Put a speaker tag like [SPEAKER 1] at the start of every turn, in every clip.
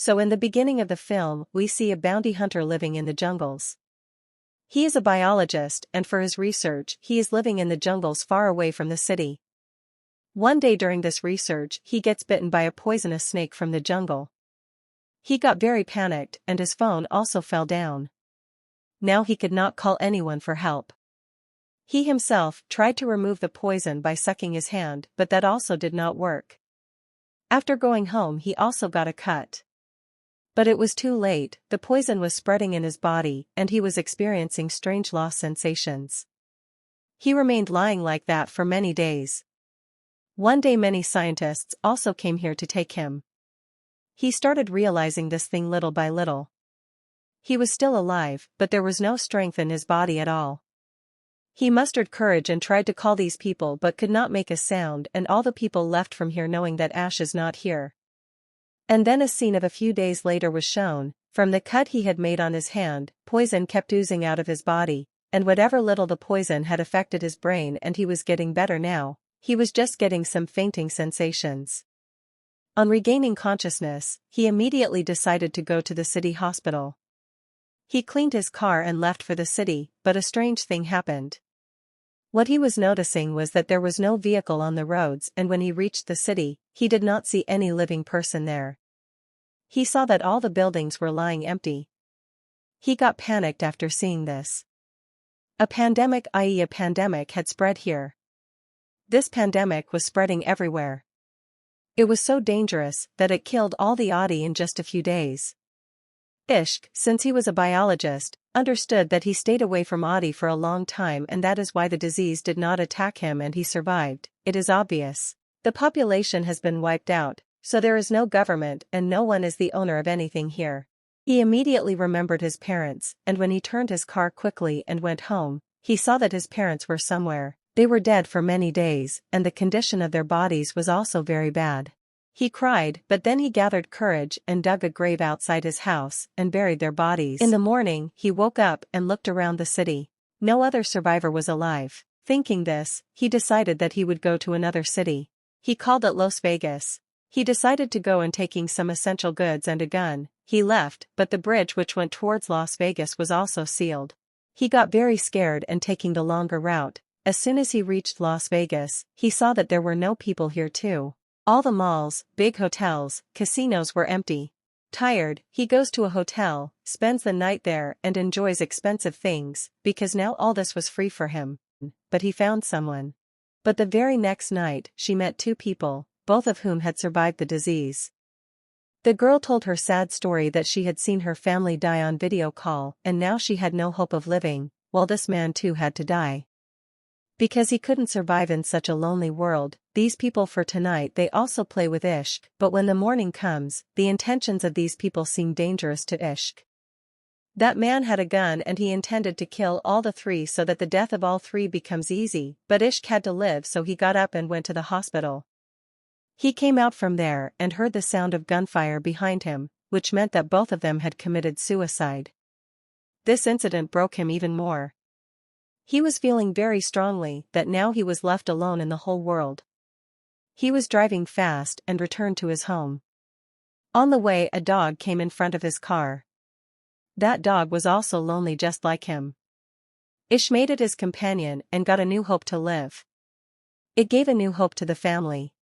[SPEAKER 1] So in the beginning of the film, we see a bounty hunter living in the jungles. He is a biologist, and for his research, he is living in the jungles far away from the city. One day during this research, he gets bitten by a poisonous snake from the jungle. He got very panicked, and his phone also fell down. Now he could not call anyone for help. He himself tried to remove the poison by sucking his hand, but that also did not work. After going home, he also got a cut. But it was too late, the poison was spreading in his body, and he was experiencing strange loss sensations. He remained lying like that for many days. One day many scientists also came here to take him. He started realizing this thing little by little. He was still alive, but there was no strength in his body at all. He mustered courage and tried to call these people but could not make a sound, and all the people left from here knowing that Ash is not here. And then a scene of a few days later was shown. From the cut he had made on his hand, poison kept oozing out of his body, and whatever little the poison had affected his brain, and he was getting better now. He was just getting some fainting sensations. On regaining consciousness, he immediately decided to go to the city hospital. He cleaned his car and left for the city, but a strange thing happened. What he was noticing was that there was no vehicle on the roads, and when he reached the city, he did not see any living person there. He saw that all the buildings were lying empty. He got panicked after seeing this. A pandemic, i.e. a pandemic, had spread here. This pandemic was spreading everywhere. It was so dangerous that it killed all the Adi in just a few days. Ishq, since he was a biologist, understood that he stayed away from Adi for a long time, and that is why the disease did not attack him and he survived. It is obvious. The population has been wiped out, so there is no government and no one is the owner of anything here. He immediately remembered his parents, and when he turned his car quickly and went home, he saw that his parents were somewhere. They were dead for many days, and the condition of their bodies was also very bad. He cried, but then he gathered courage and dug a grave outside his house and buried their bodies. In the morning, he woke up and looked around the city. No other survivor was alive. Thinking this, he decided that he would go to another city. He called it Las Vegas. He decided to go, and taking some essential goods and a gun, he left, but the bridge which went towards Las Vegas was also sealed. He got very scared and taking the longer route. As soon as he reached Las Vegas, he saw that there were no people here too. All the malls, big hotels, casinos were empty. Tired, he goes to a hotel, spends the night there and enjoys expensive things, because now all this was free for him. But he found someone. But the very next night, she met two people, both of whom had survived the disease. The girl told her sad story that she had seen her family die on video call, and now she had no hope of living, while this man too had to die. Because he couldn't survive in such a lonely world, these people for tonight they also play with Ishq, but when the morning comes, the intentions of these people seem dangerous to Ishq. That man had a gun and he intended to kill all the three so that the death of all three becomes easy, but Ishq had to live, so he got up and went to the hospital. He came out from there and heard the sound of gunfire behind him, which meant that both of them had committed suicide. This incident broke him even more. He was feeling very strongly that now he was left alone in the whole world. He was driving fast and returned to his home. On the way, a dog came in front of his car. That dog was also lonely just like him. Ish made it his companion and got a new hope to live. It gave a new hope to the family.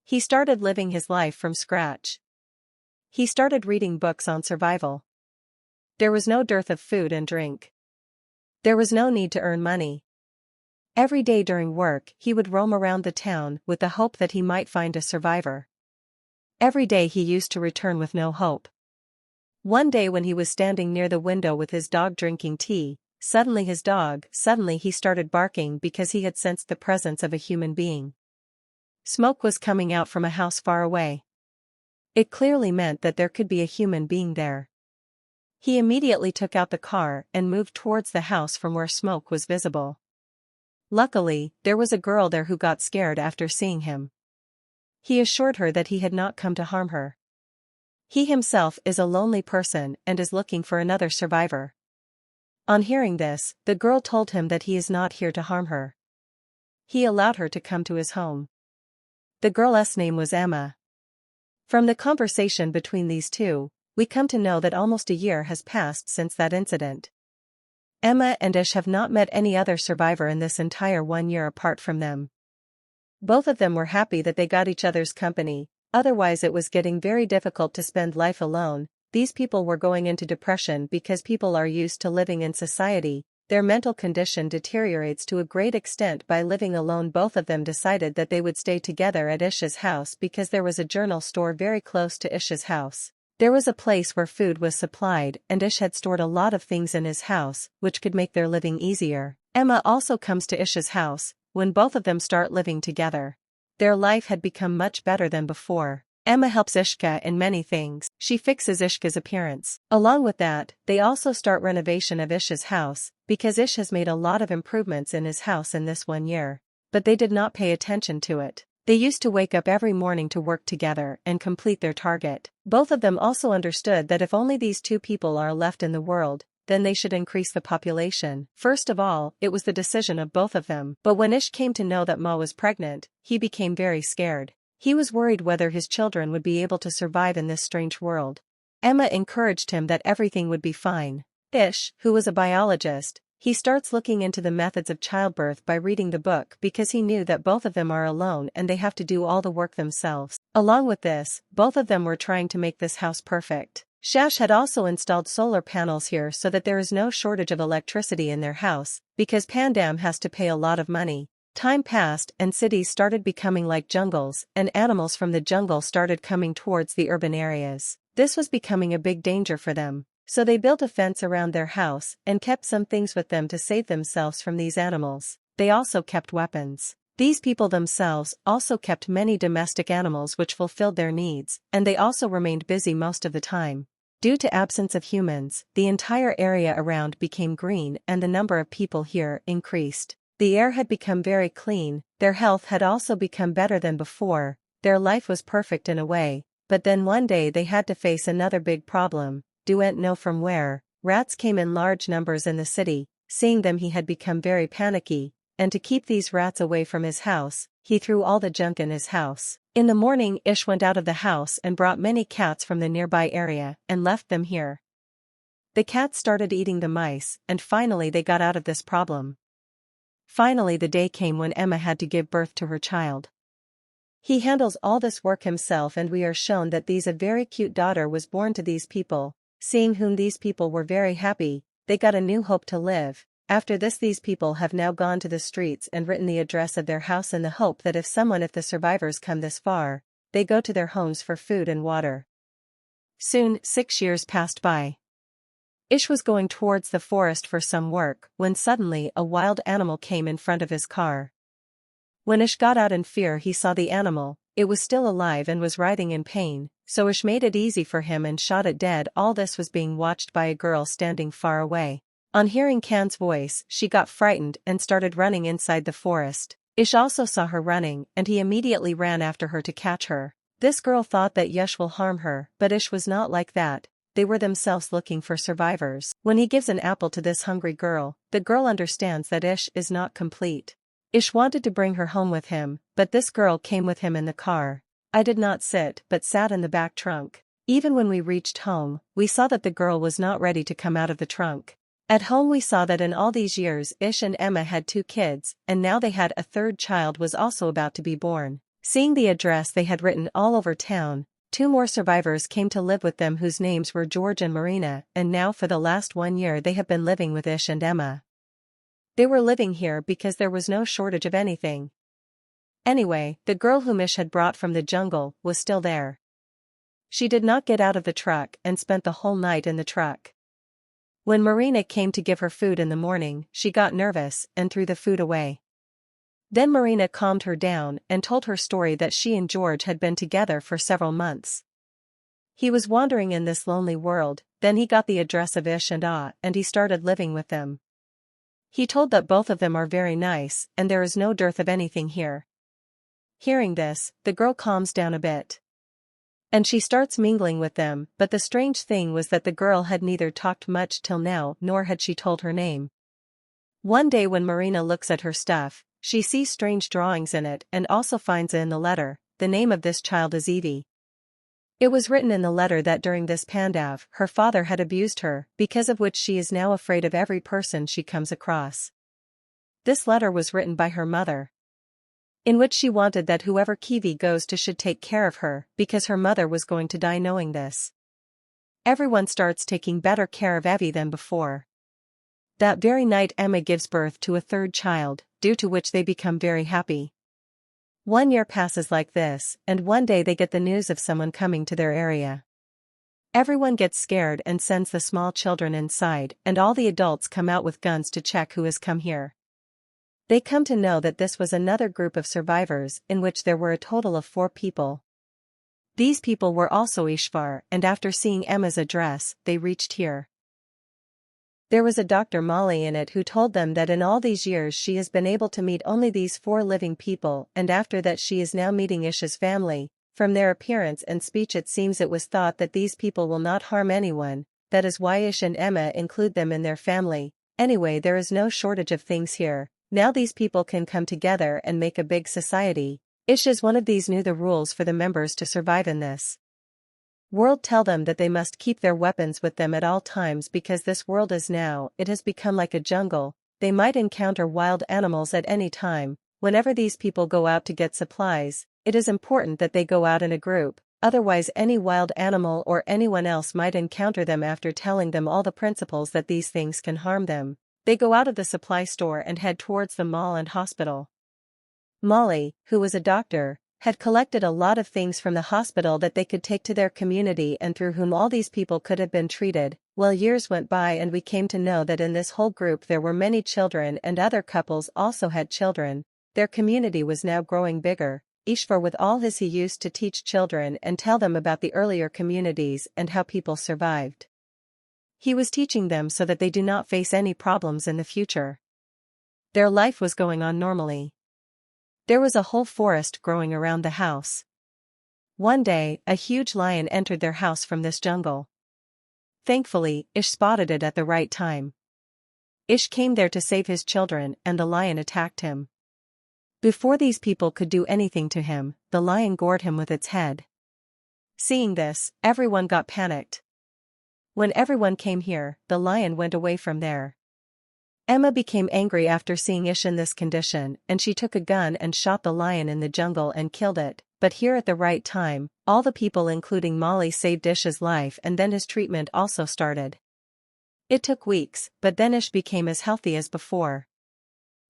[SPEAKER 1] He started living his life from scratch. He started reading books on survival. There was no dearth of food and drink. There was no need to earn money. Every day during work, he would roam around the town with the hope that he might find a survivor. Every day he used to return with no hope. One day when he was standing near the window with his dog drinking tea, suddenly he started barking because he had sensed the presence of a human being. Smoke was coming out from a house far away. It clearly meant that there could be a human being there. He immediately took out the car and moved towards the house from where smoke was visible. Luckily, there was a girl there who got scared after seeing him. He assured her that he had not come to harm her. He himself is a lonely person and is looking for another survivor. On hearing this, the girl told him that he is not here to harm her. He allowed her to come to his home. The girl's name was Emma. From the conversation between these two, we come to know that almost a year has passed since that incident. Emma and Ish have not met any other survivor in this entire 1 year apart from them. Both of them were happy that they got each other's company, otherwise it was getting very difficult to spend life alone. These people were going into depression because people are used to living in society. Their mental condition deteriorates to a great extent by living alone. Both of them decided that they would stay together at Ish's house because there was a journal store very close to Ish's house. There was a place where food was supplied, and Ish had stored a lot of things in his house, which could make their living easier. Emma also comes to Ish's house. When both of them start living together, their life had become much better than before. Emma helps Ishka in many things. She fixes Ishka's appearance. Along with that, they also start renovation of Ish's house, because Ish has made a lot of improvements in his house in this 1 year. But they did not pay attention to it. They used to wake up every morning to work together and complete their target. Both of them also understood that if only these two people are left in the world, then they should increase the population. First of all, it was the decision of both of them. But when Ish came to know that Ma was pregnant, he became very scared. He was worried whether his children would be able to survive in this strange world. Emma encouraged him that everything would be fine. Ish, who was a biologist, he starts looking into the methods of childbirth by reading the book because he knew that both of them are alone and they have to do all the work themselves. Along with this, both of them were trying to make this house perfect. Shash had also installed solar panels here so that there is no shortage of electricity in their house, because Pandam has to pay a lot of money. Time passed and cities started becoming like jungles, and animals from the jungle started coming towards the urban areas. This was becoming a big danger for them, so they built a fence around their house and kept some things with them to save themselves from these animals. They also kept weapons. These people themselves also kept many domestic animals which fulfilled their needs, and they also remained busy most of the time. Due to absence of humans, the entire area around became green and the number of people here increased. The air had become very clean, their health had also become better than before, their life was perfect in a way, but then one day they had to face another big problem. Duent know from where, rats came in large numbers in the city. Seeing them he had become very panicky, and to keep these rats away from his house, he threw all the junk in his house. In the morning Ish went out of the house and brought many cats from the nearby area and left them here. The cats started eating the mice, and finally they got out of this problem. Finally the day came when Emma had to give birth to her child. He handles all this work himself, and we are shown that a very cute daughter was born to these people. Seeing whom these people were very happy, they got a new hope to live. After this these people have now gone to the streets and written the address of their house in the hope that if the survivors come this far, they go to their homes for food and water. Soon 6 years passed by. Ish was going towards the forest for some work when suddenly a wild animal came in front of his car. When Ish got out in fear he saw the animal. It was still alive and was writhing in pain, so Ish made it easy for him and shot it dead. All this was being watched by a girl standing far away. On hearing Khan's voice, she got frightened and started running inside the forest. Ish also saw her running and he immediately ran after her to catch her. This girl thought that Ish will harm her, but Ish was not like that. They were themselves looking for survivors. When he gives an apple to this hungry girl, the girl understands that Ish is not complete. Ish wanted to bring her home with him, but this girl came with him in the car. I did not sit but sat in the back trunk. Even when we reached home, we saw that the girl was not ready to come out of the trunk. At home we saw that in all these years Ish and Emma had 2 kids, and now they had a 3rd child was also about to be born. Seeing the address they had written all over town, 2 more survivors came to live with them whose names were George and Marina, and now for the last 1 year they have been living with Ish and Emma. They were living here because there was no shortage of anything. Anyway, the girl whom Ish had brought from the jungle was still there. She did not get out of the truck and spent the whole night in the truck. When Marina came to give her food in the morning, she got nervous and threw the food away. Then Marina calmed her down and told her story that she and George had been together for several months. He was wandering in this lonely world, then he got the address of Ish and and he started living with them. He told that both of them are very nice and there is no dearth of anything here. Hearing this, the girl calms down a bit. And she starts mingling with them, but the strange thing was that the girl had neither talked much till now nor had she told her name. One day when Marina looks at her stuff, she sees strange drawings in it and also finds in the letter, the name of this child is Evie. It was written in the letter that during this pandav, her father had abused her, because of which she is now afraid of every person she comes across. This letter was written by her mother, in which she wanted that whoever Kiwi goes to should take care of her, because her mother was going to die knowing this. Everyone starts taking better care of Evie than before. That very night Emma gives birth to a third child, due to which they become very happy. 1 year passes like this, and one day they get the news of someone coming to their area. Everyone gets scared and sends the small children inside, and all the adults come out with guns to check who has come here. They come to know that this was another group of survivors, in which there were a total of 4 people. These people were also Ishvar, and after seeing Emma's address, they reached here. There was a Dr. Molly in it who told them that in all these years she has been able to meet only these 4 living people, and after that she is now meeting Ish's family. From their appearance and speech it seems it was thought that these people will not harm anyone, that is why Ish and Emma include them in their family. Anyway, there is no shortage of things here. Now these people can come together and make a big society. Ish is one of these knew the rules for the members to survive in this world. Tell them that they must keep their weapons with them at all times because this world is now, it has become like a jungle. They might encounter wild animals at any time. Whenever these people go out to get supplies, it is important that they go out in a group, otherwise any wild animal or anyone else might encounter them. After telling them all the principles that these things can harm them, they go out of the supply store and head towards the mall and hospital. Molly, who was a doctor, had collected a lot of things from the hospital that they could take to their community and through whom all these people could have been treated. Well, years went by and we came to know that in this whole group there were many children and other couples also had children. Their community was now growing bigger. Ishvar with all his he used to teach children and tell them about the earlier communities and how people survived. He was teaching them so that they do not face any problems in the future. Their life was going on normally. There was a whole forest growing around the house. One day, a huge lion entered their house from this jungle. Thankfully, Ish spotted it at the right time. Ish came there to save his children and the lion attacked him. Before these people could do anything to him, the lion gored him with its head. Seeing this, everyone got panicked. When everyone came here, the lion went away from there. Emma became angry after seeing Ish in this condition, and she took a gun and shot the lion in the jungle and killed it. But here at the right time, all the people including Molly saved Ish's life and then his treatment also started. It took weeks, but then Ish became as healthy as before.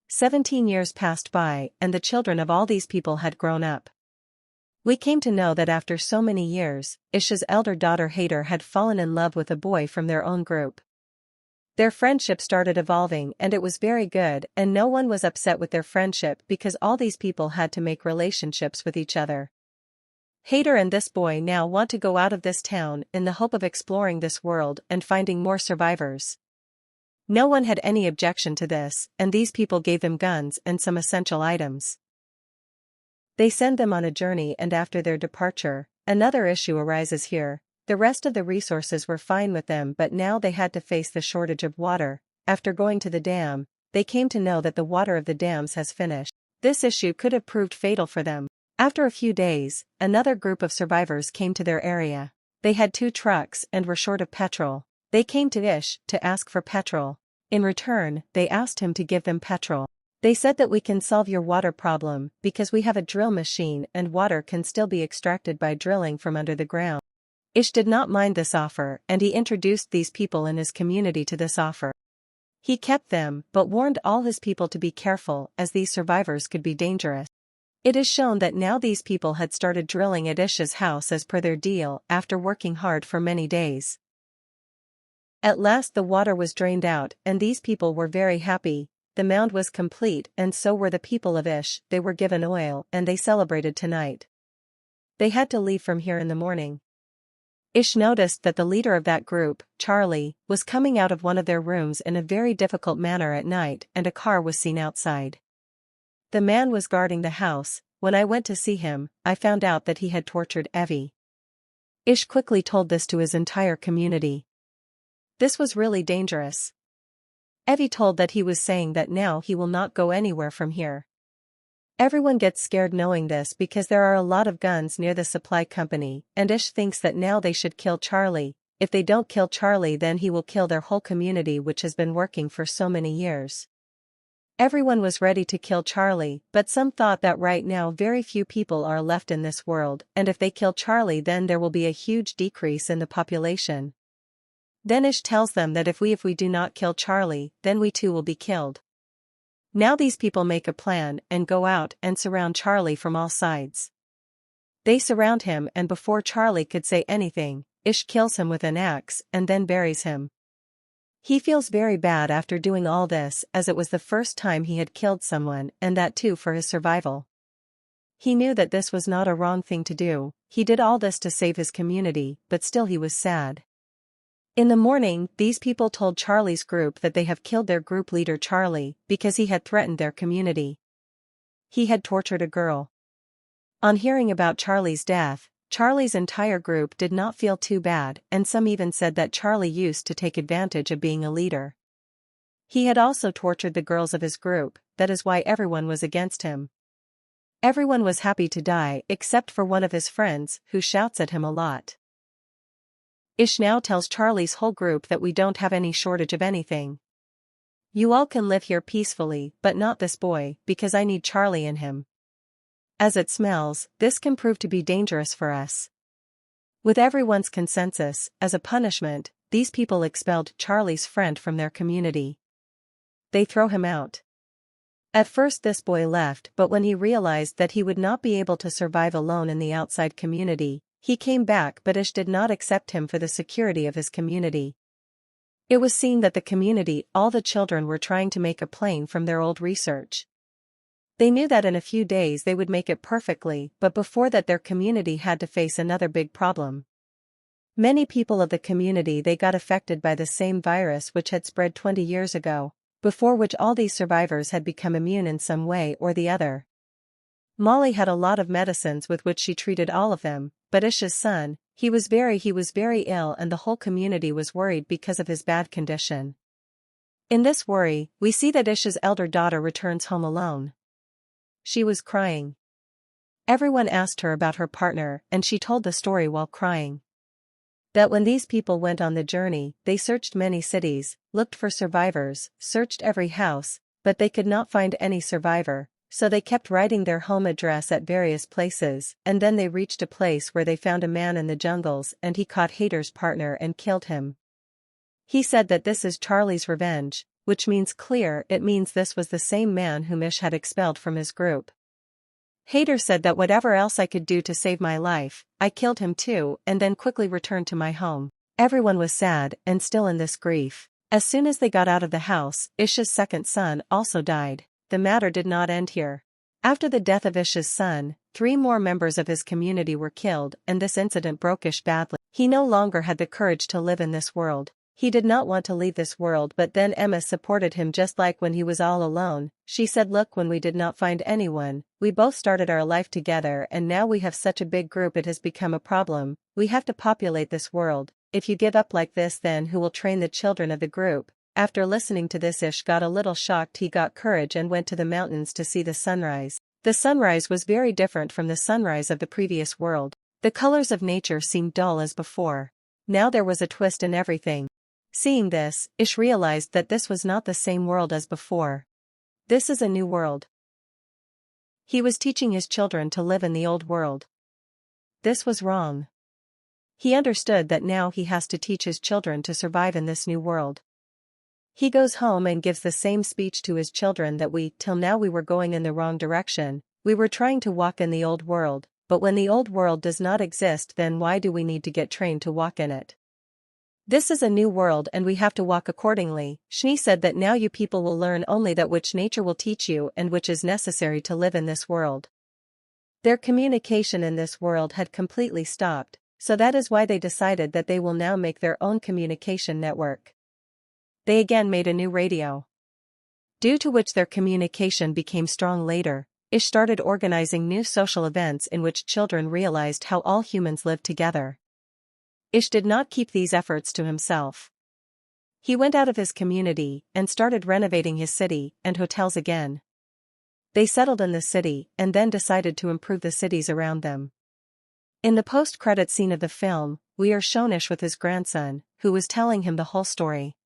[SPEAKER 1] 17 years passed by, and the children of all these people had grown up. We came to know that after so many years, Ish's elder daughter Hader had fallen in love with a boy from their own group. Their friendship started evolving and it was very good, and no one was upset with their friendship because all these people had to make relationships with each other. Hader and this boy now want to go out of this town in the hope of exploring this world and finding more survivors. No one had any objection to this, and these people gave them guns and some essential items. They send them on a journey, and after their departure, another issue arises here. The rest of the resources were fine with them, but now they had to face the shortage of water. After going to the dam, they came to know that the water of the dams has finished. This issue could have proved fatal for them. After a few days, another group of survivors came to their area. They had 2 trucks and were short of petrol. They came to Ish to ask for petrol. In return, they asked him to give them petrol. They said that we can solve your water problem because we have a drill machine and water can still be extracted by drilling from under the ground. Ish did not mind this offer, and he introduced these people in his community to this offer. He kept them, but warned all his people to be careful as these survivors could be dangerous. It is shown that now these people had started drilling at Ish's house as per their deal after working hard for many days. At last the water was drained out and these people were very happy. The mound was complete and so were the people of Ish. They were given oil and they celebrated tonight. They had to leave from here in the morning. Ish noticed that the leader of that group, Charlie, was coming out of one of their rooms in a very difficult manner at night and a car was seen outside. The man was guarding the house. When I went to see him, I found out that he had tortured Evie. Ish quickly told this to his entire community. This was really dangerous. Evie told that he was saying that now he will not go anywhere from here. Everyone gets scared knowing this because there are a lot of guns near the supply company, and Ish thinks that now they should kill Charlie. If they don't kill Charlie, then he will kill their whole community, which has been working for so many years. Everyone was ready to kill Charlie, but some thought that right now very few people are left in this world, and if they kill Charlie then there will be a huge decrease in the population. Then Ish tells them that if we do not kill Charlie, then we too will be killed. Now these people make a plan and go out and surround Charlie from all sides. They surround him, and before Charlie could say anything, Ish kills him with an axe and then buries him. He feels very bad after doing all this, as it was the first time he had killed someone, and that too for his survival. He knew that this was not a wrong thing to do. He did all this to save his community, but still he was sad. In the morning, these people told Charlie's group that they have killed their group leader Charlie because he had threatened their community. He had tortured a girl. On hearing about Charlie's death, Charlie's entire group did not feel too bad, and some even said that Charlie used to take advantage of being a leader. He had also tortured the girls of his group, that is why everyone was against him. Everyone was happy to die except for one of his friends, who shouts at him a lot. Ish now tells Charlie's whole group that we don't have any shortage of anything. You all can live here peacefully, but not this boy, because I need Charlie in him. As it smells, this can prove to be dangerous for us. With everyone's consensus, as a punishment, these people expelled Charlie's friend from their community. They throw him out. At first this boy left, but when he realized that he would not be able to survive alone in the outside community, he came back, but Ish did not accept him for the security of his community. It was seen that the community, all the children were trying to make a plane from their old research. They knew that in a few days they would make it perfectly, but before that their community had to face another big problem. Many people of the community they got affected by the same virus which had spread 20 years ago, before which all these survivors had become immune in some way or the other. Molly had a lot of medicines with which she treated all of them, but Ish's son, he was very ill, and the whole community was worried because of his bad condition. In this worry, we see that Ish's elder daughter returns home alone. She was crying. Everyone asked her about her partner, and she told the story while crying. That when these people went on the journey, they searched many cities, looked for survivors, searched every house, but they could not find any survivor, so they kept writing their home address at various places, and then they reached a place where they found a man in the jungles, and he caught Hader's partner and killed him. He said that this is Charlie's revenge, which means clear, it means this was the same man whom Ish had expelled from his group. Hader said that whatever else I could do to save my life, I killed him too, and then quickly returned to my home. Everyone was sad and still in this grief. As soon as they got out of the house, Ish's second son also died. The matter did not end here. After the death of Ish's son, 3 more members of his community were killed, and this incident broke Ish badly. He no longer had the courage to live in this world. He did not want to leave this world, but then Emma supported him just like when he was all alone. She said, look, when we did not find anyone, we both started our life together, and now we have such a big group it has become a problem. We have to populate this world. If you give up like this, then who will train the children of the group? After listening to this, Ish got a little shocked. He got courage and went to the mountains to see the sunrise. The sunrise was very different from the sunrise of the previous world. The colors of nature seemed dull as before. Now there was a twist in everything. Seeing this, Ish realized that this was not the same world as before. This is a new world. He was teaching his children to live in the old world. This was wrong. He understood that now he has to teach his children to survive in this new world. He goes home and gives the same speech to his children that till now we were going in the wrong direction. We were trying to walk in the old world, but when the old world does not exist, then why do we need to get trained to walk in it? This is a new world and we have to walk accordingly. Shni said that now you people will learn only that which nature will teach you and which is necessary to live in this world. Their communication in this world had completely stopped, so that is why they decided that they will now make their own communication network. They again made a new radio. Due to which their communication became strong later, Ish started organizing new social events in which children realized how all humans live together. Ish did not keep these efforts to himself. He went out of his community and started renovating his city and hotels again. They settled in the city and then decided to improve the cities around them. In the post-credit scene of the film, we are shown Ish with his grandson, who was telling him the whole story.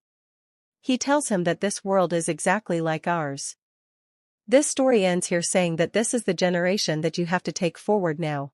[SPEAKER 1] He tells him that this world is exactly like ours. This story ends here saying that this is the generation that you have to take forward now.